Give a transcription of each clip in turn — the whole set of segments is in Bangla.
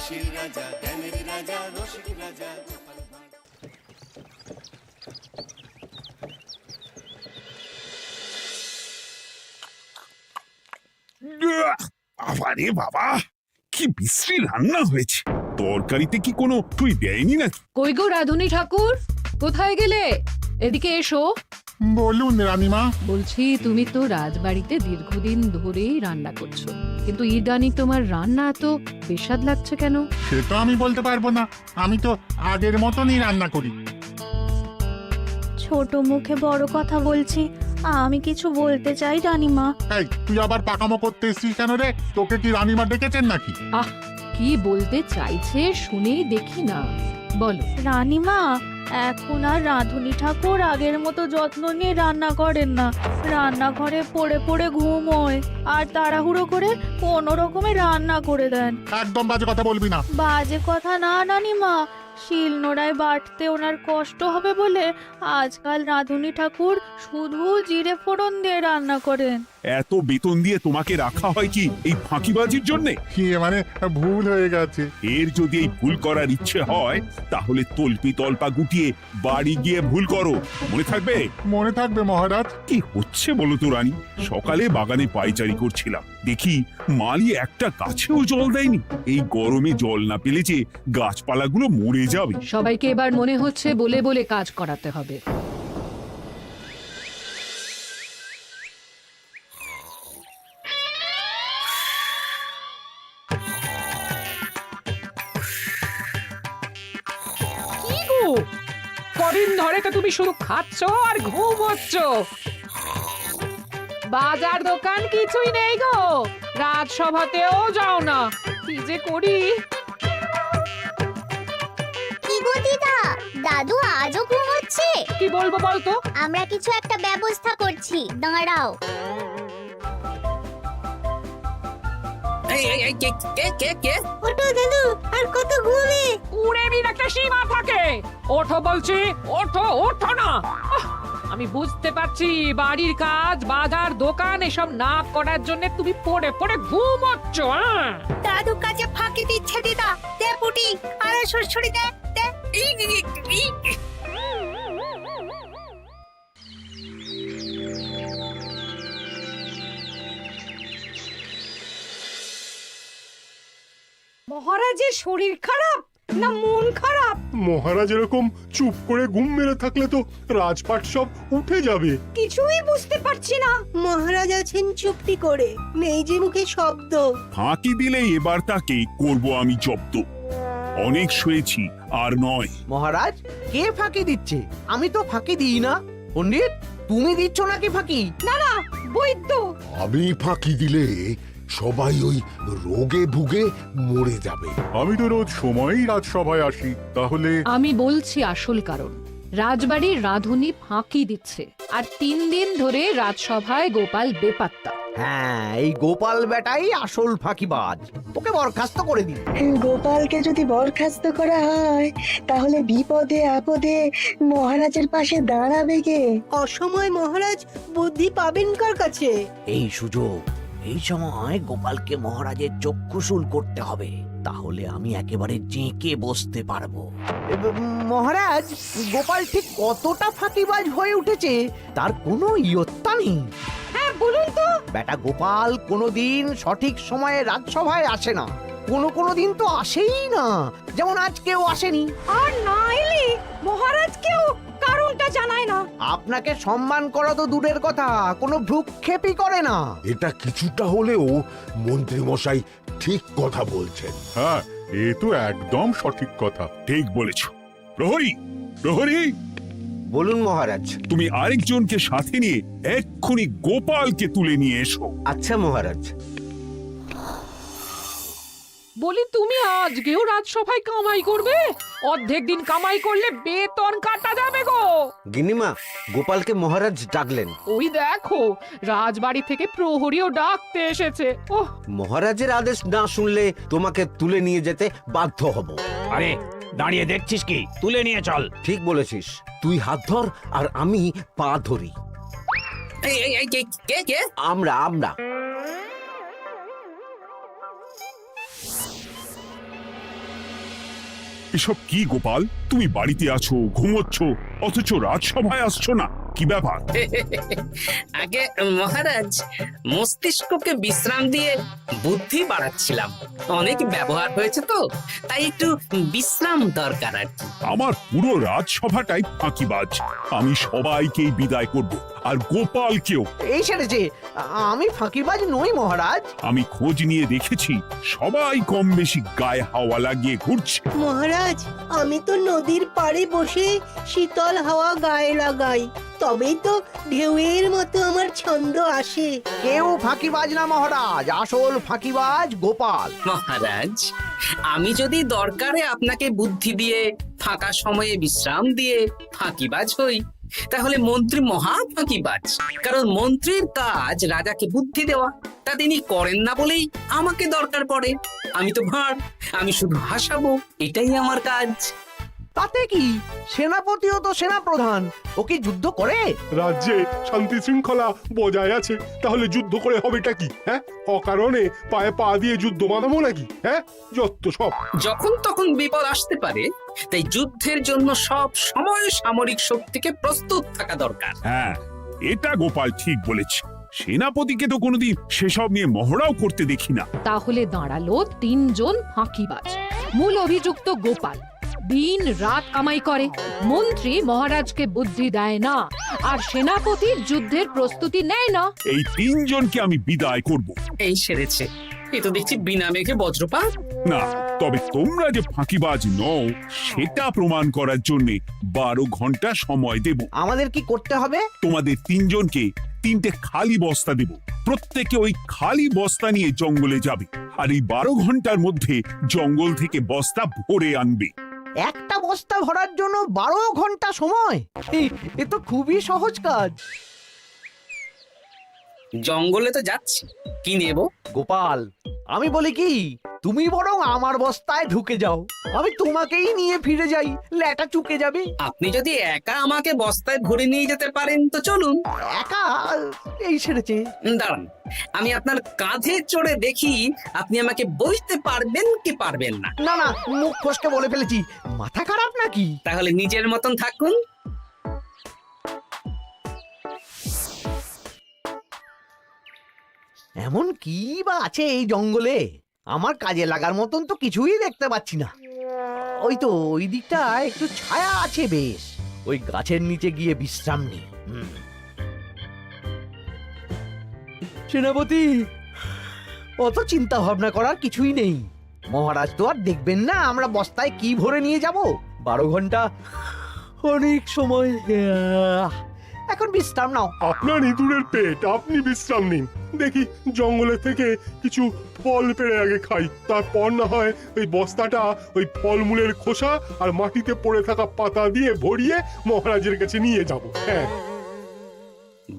হাসির রাজা, জ্ঞানের রাজা, রসিক রাজা। আরে বাবা, কি বিশ্রী রান্না হয়েছে! তরকারিতে কি কোনো তুই দেয়নি নাকি? কই গো রাধুনী ঠাকুর, কোথায় গেলে? এদিকে এসো। বলুন রানীমা। বলছি, তুমি তো রাজবাড়িতে দীর্ঘদিন ধরেই রান্না করছো, কিন্তু ইদানি তোমার রান্না এত বেস্বাদ লাগছে কেন? সে তো আমি বলতে পারবো না, আমি তো আগের মতনই রান্না করি। ছোট মুখে বড় কথা বলছি, আমি কিছু বলতে চাই রানীমা। এই তুই আবার পাকামো করতে এসছিস কেন রে? তোকে কি রানীমা ডেকেছেন নাকি? আহ, কি বলতে চাইছে শুনেই দেখি না, বলো। রানীমা, এখন আর রাধুনী ঠাকুর আগের মতো যত্ন নিয়ে রান্না করেন না। রান্নাঘরে পড়ে পড়ে ঘুমোয় আর তাড়াহুড়ো করে কোনো রকমে রান্না করে দেন। একদম বাজে কথা বলবি না। বাজে কথা না রানীমা, শিলনোড়ায় বাটতে ওনার কষ্ট হবে বলে আজকাল রাধুনী ঠাকুর শুধু জিরে ফোড়ন দিয়ে রান্না করেন। এত বেতন দিয়ে তোমাকে রাখা হয় কি এই ফাঁকিবাজির জন্যে? মানে ভুল হয়ে গেছে। এর যদি এই ভুল করার ইচ্ছে হয় তাহলে তল্পি তল্পা গুটিয়ে বাড়ি গিয়ে ভুল করো, মনে থাকবে? মনে থাকবে মহারাজ। কি হচ্ছে বলো তো রানী? সকালে বাগানে পায়চারি করছিলাম, দেখি মালি একটা গাছেও জল দেয়নি। এই গরমে জল না পেলে যে গাছপালাগুলো মরে যাবে। সবাইকে এবার মনে হচ্ছে বলে বলে কাজ করাতে হবে। কি গো, কদিন ধরে তো তুমি শুধু খাচ্ছ আর ঘুমোচ্ছ। বাজার দোকান কিছুই নেই গো, রাজসভাতেও যাও না। কি যে করি। কি গো দিদা, দাদু আজও ঘুমোচ্ছে? কি বলবো বলতো? আমরা কিছু একটা ব্যবস্থা করছি, দাঁড়াও। ওঠো দাদু, আর কত ঘুমে? উড়েমির একটা সীমা থাকে। ওঠো বলছি, ওঠো, ওঠো না। আমি বুঝতে পারছি বাড়ির কাজ, বাজার দোকান এসব না করার জন্য তুমি পড়ে পড়ে ঘুমোচ্ছ। দাদু কাজে ফাঁকি দিচ্ছে দিদা। দে পুটি, আরে সরসরি দে, দে। মহারাজের শরীর খারাপ না মন খারাপ? মহারাজ এরকম চুপ করে ঘুম মেরে থাকলে তো রাজপাট সব উঠে যাবে। কিছুই বুঝতে পারছি না। মহারাজ আছেন চুপটি করে, নেই যে মুখে শব্দ। ফাঁকি দিলে এবার তাকে করব আমি জব্দ। অনেক শুয়েছি, আর নয়। মহারাজ, কে ফাঁকি দিচ্ছে? আমি তো ফাঁকি দিই না। পণ্ডিত, তুমি দিচ্ছ নাকি ফাঁকি? না না, বৈদ্য। আমি ফাঁকি দিলে সবাই ওই রোগে ভুগে মরে যাবে। আমি তো রোজ সময়ই রাজসভায় আসি, তাহলে আমি বলছি আসল কারণ। রাজবাড়ির রাধুনী ফাঁকি দিচ্ছে, আর 3 দিন ধরে রাজসভায় গোপাল বেপাত্তা। হ্যাঁ, এই গোপাল বেটাই আসল ফাঁকিবাজ। ওকে বরখাস্ত করে দিন। গোপালকে যদি বরখাস্ত করা হয় তাহলে বিপদে আপদে মহারাজের পাশে দাঁড়াবে কে? অসময় মহারাজ বুদ্ধি পাবেন কার কাছে? এই সুযোগ, এই সময় গোপালকে মহারাজের চক্ষুশূল করতে হবে, তাহলে আমি একেবারে জেঁকে বসতে পারবো। মহারাজ, গোপাল ঠিক কতটা ফাঁকিবাজ হয়ে উঠেছে তার কোনো ইয়ত্তা নেই। হ্যাঁ বলুন তো। বেটা গোপাল কোনোদিন সঠিক সময়ে রাজসভায় আসে না। কোনো দিন তো আসেই না, যেমন আজকেও আসেনি। আর না এলে মহারাজকেও কারণটা জানায় না। আপনাকে সম্মান করা তো দূরের কথা, কোনো ভ্রুক্ষেপই করে না। এটা কিছুটা হলেও মন্ত্রী মশাই ঠিক কথা বলছেন। হ্যাঁ, এ তো একদম সঠিক কথা। ঠিক বলেছ। প্রহরী, প্রহরী, বলুন মহারাজ। তুমি আরেকজনকে সাথে নিয়ে এক্ষুনি গোপালকে তুলে নিয়ে এসো। আচ্ছা মহারাজ। বলি, তুমি আজকেও রাজসভায় কামাই করবে? অর্ধেক দিন কামাই করলে বেতন কাটা যাবে গো। গিন্নিমা, গোপালকে মহারাজ ডাকলেন। ওই দেখো, রাজবাড়ি থেকে প্রহরীও ডাকতে এসেছে। ওহ, মহারাজের আদেশ না শুনলে তোমাকে তুলে নিয়ে যেতে বাধ্য হব। আরে দাঁড়িয়ে দেখছিস কি? তুলে নিয়ে চল। ঠিক বলেছিস, তুই হাত ধর আর আমি পা ধরি। আমরা এসব কি গোপাল? তুমি বাড়িতে আছো, ঘুমোচ্ছ, অথচ রাজসভায় আসছো না, কি ব্যাপার? আগে মহারাজ, মস্তিষ্ককে বিশ্রাম দিয়ে বুদ্ধি বাড়াচ্ছিলাম। অনেক ব্যবহার হয়েছে তো, তাই একটু বিশ্রাম দরকার আর কি। আমার পুরো রাজসভাটাই ফাঁকিবাজ। আমি সবাইকেই বিদায় করব, আর গোপালকেও। এই সেরেছে, আমি ফাঁকিবাজ নই মহারাজ। আমি খোঁজ নিয়ে দেখেছি, সবাই কম বেশি গায়ে হাওয়া লাগিয়ে ঘুরছে। মহারাজ, আমি তো নদীর পাড়ে বসে শীতল হাওয়া গায়ে লাগাই, তবেই তো ঢেউয়ের মতো আমার ছন্দ আসে। কেউ ফাঁকিবাজ না মহারাজ, আসল ফাঁকিবাজ গোপাল। মহারাজ, আমি যদি দরকারে আপনাকে বুদ্ধি দিয়ে, ফাঁকা সময়ে বিশ্রাম দিয়ে ফাঁকিবাজ হই, তাহলে মন্ত্রী মহা ফাঁকিবাজ। কারণ মন্ত্রীর কাজ রাজাকে বুদ্ধি দেওয়া, তা তিনি করেন না বলেই আমাকে দরকার পড়ে। আমি তো ভাঁড়, আমি শুধু হাসাবো, এটাই আমার কাজ। তাতে কি, সেনাপতিও তো সেনাপ্রধান, ও কি যুদ্ধ করে? রাজ্যে শান্তি শৃঙ্খলা বজায় আছে, তাহলে যুদ্ধ করে হবেটা কি? হ্যাঁ, অকারণে পায়ে পা দিয়ে যুদ্ধ বাঁধাবো নাকি? হ্যাঁ, যত সব। যখন তখন বিপদ আসতে পারে, তাই যুদ্ধের জন্য সব সময় সামরিক শক্তিকে প্রস্তুত থাকা দরকার। হ্যাঁ, এটা গোপাল ঠিক বলেছে। সেনাপতিকে তো কোনোদিন সেসব নিয়ে মহড়াও করতে দেখি না। তাহলে দাঁড়ালো 3 জন ফাঁকিবাজ। মূল অভিযুক্ত গোপাল দিন রাত কামাই করে, মন্ত্রী মহারাজকে বুদ্ধি দেয় না, আর সেনাপতি যুদ্ধের প্রস্তুতি নেয় না। এই 3 জনকে আমি বিদায় করব। এই সেরেছে, এ তো দেখছি বিনা মেঘে বজ্রপাত। না, তবে তোমরা যে ফাঁকিবাজ নও সেটা প্রমাণ করার জন্য 12 ঘন্টা সময় দেব। আমাদের কি করতে হবে? তোমাদের 3 জনকে 3টে খালি বস্তা দেব। প্রত্যেকে ওই খালি বস্তা নিয়ে জঙ্গলে যাবে, আর এই 12 ঘন্টার মধ্যে জঙ্গল থেকে বস্তা ভরে আনবে। একটা বস্তা ভরার জন্য 12 ঘন্টা সময়? এ তো খুবই সহজ কাজ। জঙ্গলে তো যাচ্ছি, কি নেব? গোপাল, আমি বলি কি, তুমি বরং আমার বস্তায় ঢুকে যাও, আমি তোমাকেই নিয়ে ফিরে যাই, ল্যাটা চুকে যাবে। আপনি যদি একা আমাকে বস্তায় ভরে নিয়ে যেতে পারেন তো চলুন। একা? এই সেরেছে। দাঁড়ান, আমি আপনার কাঁধে চড়ে দেখি আপনি আমাকে বইতে পারবেন কি পারবেন না। না না, মুখ ফসকে বলে ফেলেছি, মাথা খারাপ নাকি? তাহলে নিজের মতন থাকুন। এমন কি বা আছে এই জঙ্গলে? আমার কাজে লাগার মতন তো কিছুই দেখতে পাচ্ছি না। ওই তো ওই দিকটা একটু ছায়া আছে বেশ, ওই গাছের নিচে গিয়ে বিশ্রাম নি। সেনাপতি, অত চিন্তা ভাবনা করার কিছুই নেই। মহারাজ তো আর দেখবেন না আমরা বস্তায় কি ভরে নিয়ে যাব। 12 ঘন্টা অনেক সময়। এখন বিশ্রাম নাও। আপনার ইঁদুরের পেট, আপনি বিশ্রাম নিন। দেখি জঙ্গলে থেকে কিছু ফল পেড়ে আগে খাই, তারপর না হয় ওই বস্তাটা ওই ফলমূলের খোসা আর মাটিতে পড়ে থাকা পাতা দিয়ে ভরিয়ে মহারাজের কাছে নিয়ে যাব। হ্যাঁ,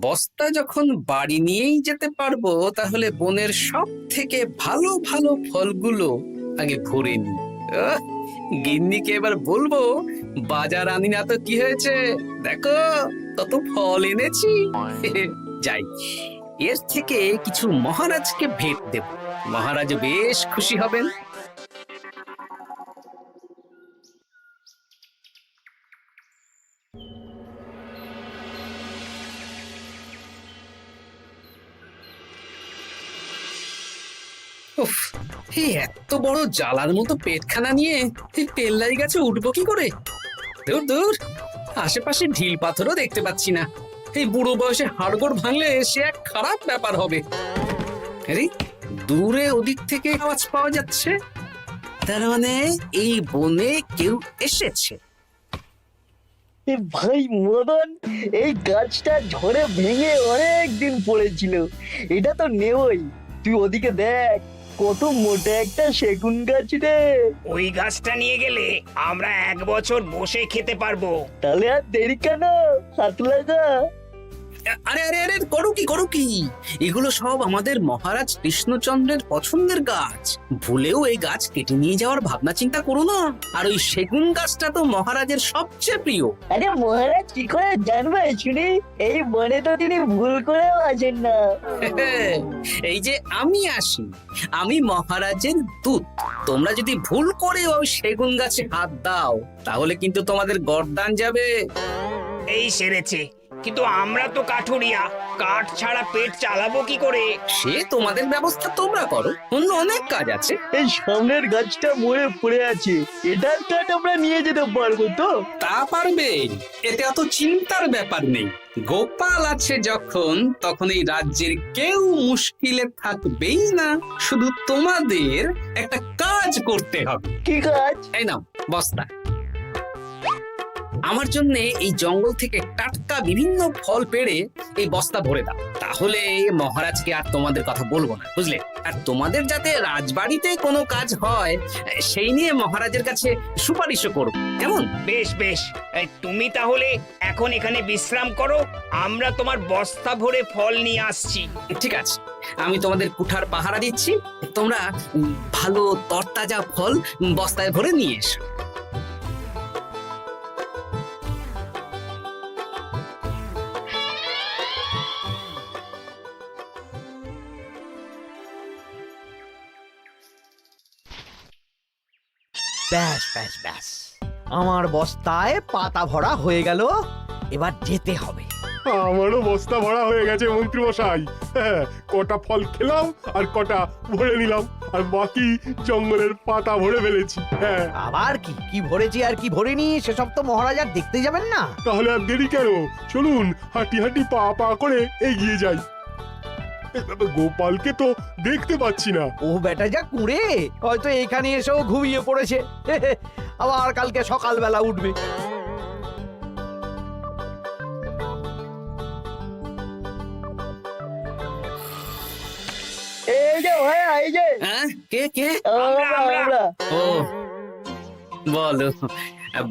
বস্তা যখন বাড়ি নিয়েই যেতে পারবো, তাহলে বনের সব থেকে ভালো ভালো ফলগুলো আগে ভরে নি। গিন্নিকে এবার বলবো, বাজার আনি না তো কি হয়েছে, দেখো কত ফল এনেছি। যাই, এর থেকে কিছু মহারাজকে ভেট দেব, মহারাজ বেশ খুশি হবেন। উফ, এই এত বড় জ্বালার মতো পেটখানা নিয়ে এই পেল্লাই গাছে উঠবো কি করে? দূর দূর, আশেপাশে ঢিল পাথরও দেখতে পাচ্ছি না। এই বুড়ো বয়সে হাড়গোড় ভাঙলে সে এক খারাপ ব্যাপার হবে। আরে দূরে ওদিক থেকে আওয়াজ পাওয়া যাচ্ছে, তার মানে এই বনে কেউ এসেছে। ভাই মদন, এই গাছটা ঝড়ে ভেঙে অনেক দিন পড়েছিল, এটা তো নেবই। তুই ওদিকে দেখ, কত মোটা একটা সেগুন গাছ রে। ওই গাছটা নিয়ে গেলে আমরা 1 বছর বসে খেতে পারবো। তাহলে আর দেরি কেন, হাত লাগা। আরে আরে আরে করো কি এগুলো সব আমাদের মহারাজ কৃষ্ণচন্দ্রের পছন্দের গাছ। ভুলেও এই গাছ কেটে নিয়ে যাওয়ার ভাবনা চিন্তা করো না। আর ওই সেগুন গাছটা তো মহারাজের সবচেয়ে প্রিয়। আরে মহারাজ কি করে জানবে শুনি? এই বনে তো তিনি ভুল করেও আসেন না। এই যে আমি আসি, আমি মহারাজের দূত। তোমরা যদি ভুল করে ওই সেগুন গাছে হাত দাও তাহলে কিন্তু তোমাদের গর্দান যাবে। এই সেরেছে, কিন্তু আমরা তো কাঠুরিয়া, কাঠ ছাড়া পেট চালাবো কি করে? সে তোমাদের ব্যবস্থা তোমরা করো, অন্য অনেক কাজ আছে। এই সামনের গাছটা মরে পড়ে আছে, এটার কাঠ আমরা নিয়ে যেতে পারবো তো? তা পারবে, এতে অত চিন্তার ব্যাপার নেই। গোপাল আছে যখন, তখন এই রাজ্যের কেউ মুশকিলে থাকবেই না। শুধু তোমাদের একটা কাজ করতে হবে। কি কাজ? এই নাও বস্তা। আমার জন্য এই জঙ্গল থেকে টাটকা বিভিন্ন ফল পেড়ে এই বস্তা ভরে দাও, তাহলে মহারাজকে আর তোমাদের কথা বলবো না, বুঝলে? আর তোমাদের যাতে রাজবাড়িতে কোনো কাজ হয় সেই নিয়ে মহারাজের কাছে সুপারিশও করো, কেমন? বেশ বেশ, তুমি তাহলে এখন এখানে বিশ্রাম করো, আমরা তোমার বস্তা ভরে ফল নিয়ে আসছি। ঠিক আছে, আমি তোমাদের কুঠার পাহারা দিচ্ছি, তোমরা ভালো তরতাজা ফল বস্তায় ভরে নিয়ে এসো। ব্যাস ব্যাস ব্যাস, আমার বস্তায় পাতা ভরা হয়ে গেল, এবার যেতে হবে। আমারও বস্তা ভরা হয়ে গেছে মন্ত্রী মশাই। হ্যাঁ, কটা ফল খেলাম আর কটা ভরে নিলাম, আর বাকি জঙ্গলের পাতা ভরে ফেলেছি। হ্যাঁ, আবার কি কি ভরেছি আর কি ভরিনি সেসব তো মহারাজ আর দেখতে যাবেন না। তাহলে আর দেরি কেন? চলুন হাঁটি হাঁটি পা পা করে এগিয়ে যাই। গোপালকে তো দেখতে পাচ্ছি না। ও বেটা যা কুঁড়ে, হয়তো এখানে এসেও ঘুমিয়ে পড়েছে। আবার কালকে সকালবেলা উঠবে। এই যে ভাইয়া, এই যে। হ্যাঁ, কে কে? আমরা। ও বলো,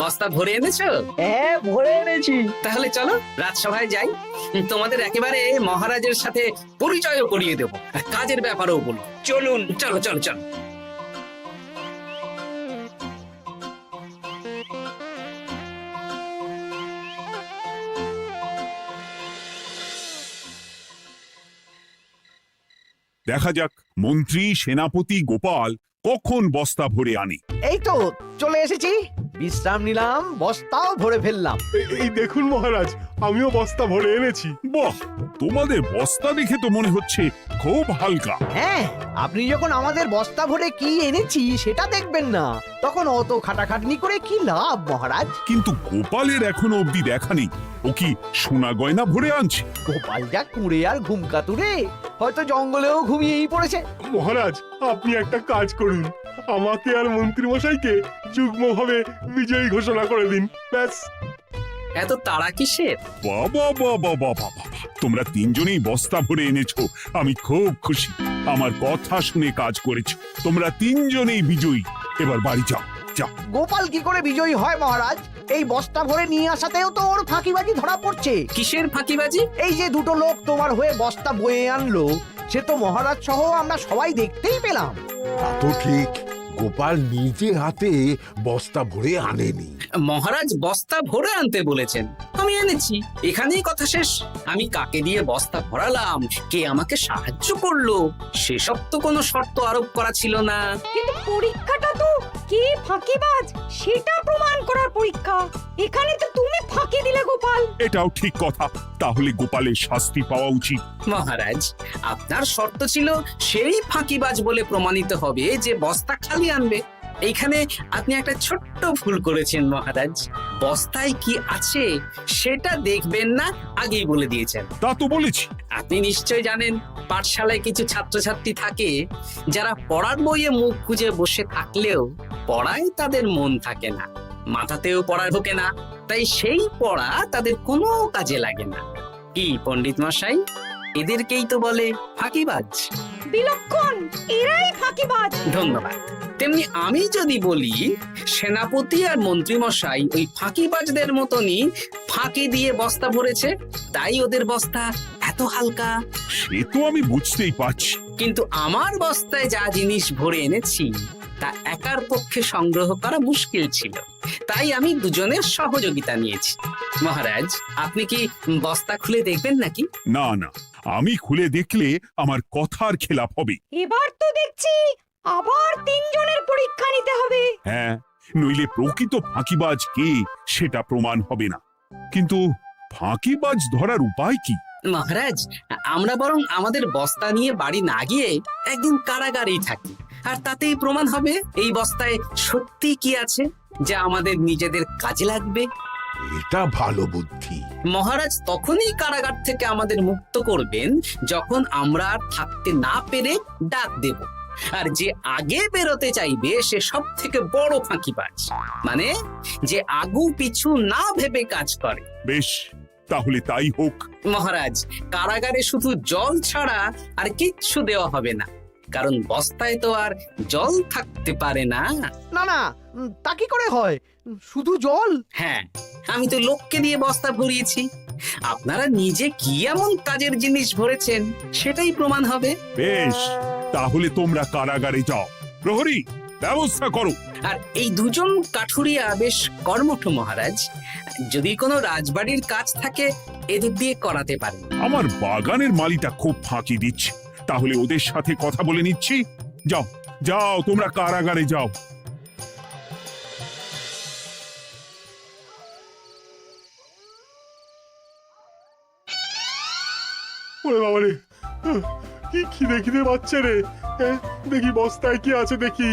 বস্তা ভরে এনেছো? হ্যাঁ, ভরে এনেছি। তাহলে চলো রাজসভায় যাই, তোমাদের একেবারে মহারাজের সাথে পরিচয়ও করিয়ে দেবো, আর কাজের ব্যাপারেও বলবো। চলুন চলো চলো চলো। দেখা যাক মন্ত্রী সেনাপতি গোপাল কখন বস্তা ভরে আনে। এই তো চলে এসেছি, বিশ্রাম নিলাম, বস্তাও ভরে ফেললাম। এই দেখুন মহারাজ, আমিও বস্তা ভরে এনেছি। বাহ, তোমাদের বস্তা দেখে তো মনে হচ্ছে খুব হালকা। হ্যাঁ, আপনি যখন আমাদের বস্তা ভরে কি এনেছি সেটা দেখবেন না, তখন অত খাটাখাটনি করে কি লাভ মহারাজ? কিন্তু গোপালের এখনো অবধি দেখা নেই, ও কি সোনা গয়না ভরে আনছে? গোপাল যা কুঁড়ে আর ঘুমকাতুরে, হয়তো জঙ্গলেও ঘুমিয়েই পড়েছে। মহারাজ, আপনি একটা কাজ করুন, আমাকে আর মন্ত্রী মশাইকে যুগ্মভাবে বিজয়ী ঘোষণা করে দিন, ব্যাস। এত তাড়া কিসের? বাবা বাবা বাবা বাবা, তোমরা তিনজনেই বস্তা ভরে এনেছো, আমি খুব খুশি। আমার কথা শুনে কাজ করেছো, তোমরা তিনজনেই বিজয়ী। এবার বাড়ি যাও যাও। গোপাল কি করে বিজয়ী হয় মহারাজ? এই বস্তা ভরে নিয়ে আসাতেও তো ওর ফাঁকিবাজি ধরা পড়ছে। কিসের ফাঁকিবাজি? এই যে দুটো লোক তোমার হয়ে বস্তা বয়ে আনলো, সে তো মহারাজ সহ আমরা সবাই দেখতেই পেলাম। তা তো ঠিক, গোপাল নিজে হাতে বস্তা ভরে আনেনি। মহারাজ বস্তা ভরে আনতে বলেছেন, আমি এনেছি, এখানেই কথা শেষ। আমি কাকে দিয়ে বস্তা ভরালাম, কে আমাকে সাহায্য করলো, সেসব তো কোনো শর্ত আরোপ করা ছিল না। কিন্তু পরীক্ষাটা তো কে ফাঁকিবাজ সেটা প্রমাণ করার পরীক্ষা। এখানে তো তুমি ফাঁকি দিলে গোপাল। এটাও ঠিক কথা, তাহলে গোপালের শাস্তি পাওয়া উচিত। মহারাজ, আপনার শর্ত ছিল সেই ফাঁকিবাজ বলে প্রমাণিত হবে যে বস্তা খালি আনবে। এইখানে আপনি একটা ছোট্ট ভুল করেছেন মহারাজ, বস্তায় কি আছে সেটা দেখবেন না আগেই বলে দিয়েছেন। তা তো বলেছি। আপনি নিশ্চয় জানেন পাঠশালায় কিছু ছাত্রছাত্রী থাকে যারা পড়ার বইয়ে মুখ গুজে বসে থাকলেও পড়ায় তাদের মন থাকে না, মাথাতেও পড়া ঢোকে না, তাই সেই পড়া তাদের কোনো কাজে লাগে না। কি পণ্ডিত মশাই, এদেরকেই তো বলে ফাঁকিবাজ। বিলক্ষণ, এরাই ফাঁকিবাজ। ধন্যবাদ। তেমনি আমি যদি বলি সেনাপতি আর মন্ত্রীমশাই ওই ফাঁকিবাজদের মতনই ফাঁকি দিয়ে বস্তা ভরেছে, তাই ওদের বস্তা এত হালকা। সে তো আমি বুঝতেই পারছি। কিন্তু আমার বস্তায় যা জিনিস ভরে এনেছি তা একার পক্ষে সংগ্রহ করা মুশকিল ছিল, তাই আমি দুজনের সহযোগিতা নিয়েছি। মহারাজ, আপনি কি বস্তা খুলে দেখবেন নাকি? না না, আমি খুলে দেখলে আমার কথার খেলাপ হবে। এবার তো দেখছি আবার তিনজনের পরীক্ষা নিতে হবে। হ্যাঁ, নইলে প্রকৃত ফাঁকিবাজ কে সেটা প্রমাণ হবে না। কিন্তু ফাঁকিবাজ ধরার উপায় কি? মহারাজ, আমরা বরং আমাদের বস্তা নিয়ে বাড়ি না গিয়ে একদিন কারাগারেই থাকি, আর তাতেই প্রমাণ হবে এই বস্তায় সত্যি কি আছে যা আমাদের নিজেদের কাজে লাগবে। এটা ভালো বুদ্ধি। মহারাজ তখনই কারাগার থেকে আমাদের মুক্ত করবেন যখন আমরা আর থাকতে না পেরে ডাক দেব, আর যে আগে বেরোতে চাইবে সে সব থেকে বড় ফাঁকিবাজ, মানে যে আগু পিছু না ভেবে কাজ করে। বেশ, তাহলে তাই হোক। মহারাজ, কারাগারে শুধু জল ছাড়া আর কিচ্ছু দেওয়া হবে না, কারণ বস্তায় তো আর জল থাকতে পারে না। না না, তা কি করে হয়? শুধু জল? হ্যাঁ, আমি তো লোককে দিয়ে বস্তা ভরিয়েছি। আপনারা নিজে কি এমন কাজের জিনিস ভরেছেন সেটাই প্রমাণ হবে। বেশ, তাহলে তোমরা কারাগারে যাও। প্রহরী, ব্যবস্থা করো। আর এই দুজন কাঠুরিয়া বেশ কর্মঠ মহারাজ, যদি কোনো রাজবাড়ির কাজ থাকে এদের দিয়ে করাতে পারেন। আমার বাগানের মালিটা খুব ফাঁকি দিচ্ছে, তাহলে ওদের সাথে কথা বলে নিচ্ছি। যাও যাও, তোমরা কারাগারে যাও। ওরে বাবা রে, কি খিদে খিদে পাচ্ছে রে। দেখি বস্তায় কি আছে দেখি।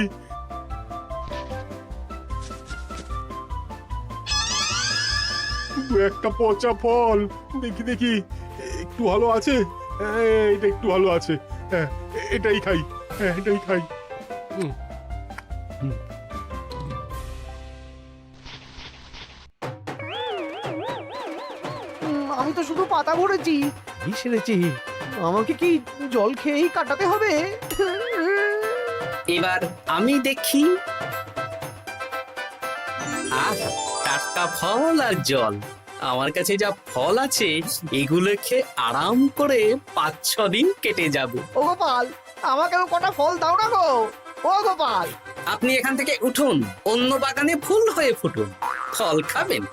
দু একটা পচা ফল, দেখি দেখি একটু ভালো আছে। এটা একটু ভালো আছে, হ্যাঁ এটাই খাই, হ্যাঁ এটাই খাই। আমি তো শুধু পাতা ভরেছি, কি সেরেছি? আমাকে কি জল খেয়েই কাটাতে হবে? এবার আমি দেখি। আহ, টাটকা ফল আর জল। আমার কাছে যা ফল আছে এগুলো খেয়ে আরাম করে 5-6 দিন কেটে যাবে। ও গোপাল, আমাকেও কটা ফল দাও না গো। ও গোপাল, আপনি এখান থেকে উঠুন, অন্য বাগানে ফুল হয়ে ফুটুন। ফল খাবেন?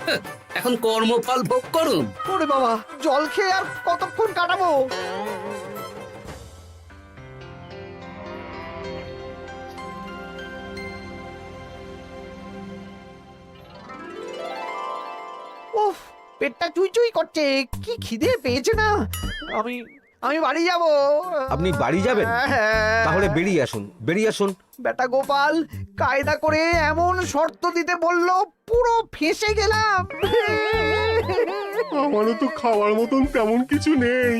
এখন কর্মফল ভোগ করুন। ওরে বাবা, জল খেয়ে আর কতক্ষণ কাটাবো? উফ, পেটটা চুই চুই করছে, কি খিদে পেয়েছে না। আমি আমি বাড়ি যাব। আপনি বাড়ি যাবেন? তাহলে বেরিয়ে আসুন, বেরিয়ে আসুন। বেটা গোপাল কায়দা করে এমন শর্ত দিতে বললো, পুরো ফেঁসে গেলাম। আমারও তো খাওয়ার মতন তেমন কিছু নেই,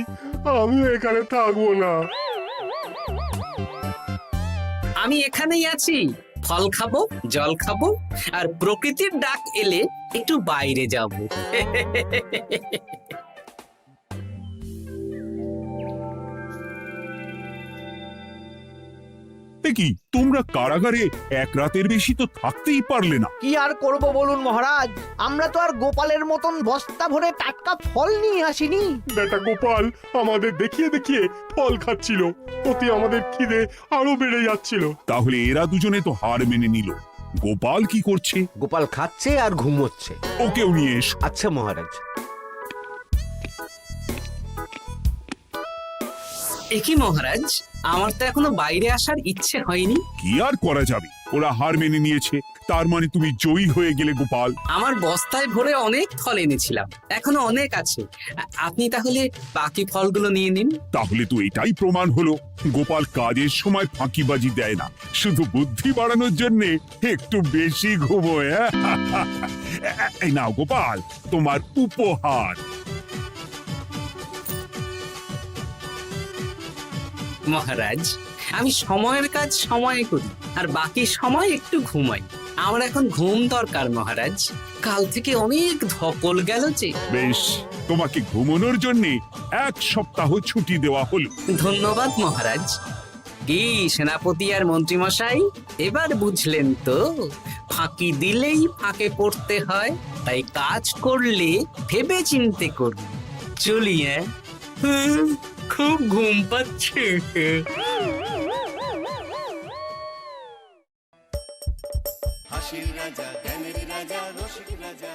আমিও এখানে থাকবো না। আমি এখানেই আছি, ফল খাবো, জল খাবো, আর প্রকৃতির ডাক এলে একটু বাইরে যাব। কি তোমরা কারাগারে এক রাতের বেশি তো থাকতেই পারলে না? কি আর করব বলুন মহারাজ, আমরা তো আর গোপালের মতন বস্তা ভরে টাটকা ফল নিয়ে আসিনি। বেটা গোপাল আমাদের দেখিয়ে দেখিয়ে ফল খাচ্ছিল, অতি আমাদের খিদে আরো বেড়ে যাচ্ছিল। তাহলে এরা দুজনে তো হার মেনে নিল। গোপাল কি করছে? গোপাল খাচ্ছে আর ঘুমোচ্ছে। ওকেও নিয়ে এসো। আচ্ছা মহারাজ। একই মহারাজ, আমার তো এখনো বাইরে আসার ইচ্ছে হয়নি। কি আর করা যাবে, ওরা হার মেনে নিয়েছে, তার মানে তুমি জয়ী হয়ে গেলে গোপাল। আমার বস্তায় ভরে অনেক ফল এনেছিলাম, এখনো অনেক আছে। আপনি তাহলে বাকি ফলগুলো নিয়ে নিন। তাহলে তো এটাই প্রমাণ হলো গোপাল কাজের সময় ফাঁকিবাজি দেয় না, শুধু বুদ্ধি বাড়ানোর জন্য একটু বেশি ঘুমোয়। এই নাও গোপাল, তোমার উপহার। মহারাজ, আমি সময়ের কাজ সময়ে করি আর বাকি সময় একটু ঘুমাই। আমার এখন ঘুম দরকার মহারাজ, কাল থেকে অনেক ধকল গেল যে। বেশ, তোমাকে ঘুমানোর জন্য 1 সপ্তাহ ছুটি দেওয়া হলো। ধন্যবাদ মহারাজ। কি সেনাপতি আর মন্ত্রীমশাই, এবার বুঝলেন তো ফাঁকি দিলেই ফাঁকে পড়তে হয়, তাই কাজ করলে ভেবে চিনতে করুন। চলি খুব ঘুম পাচ্ছে। হাসির রাজা জ্ঞানের রাজা রসিক রাজা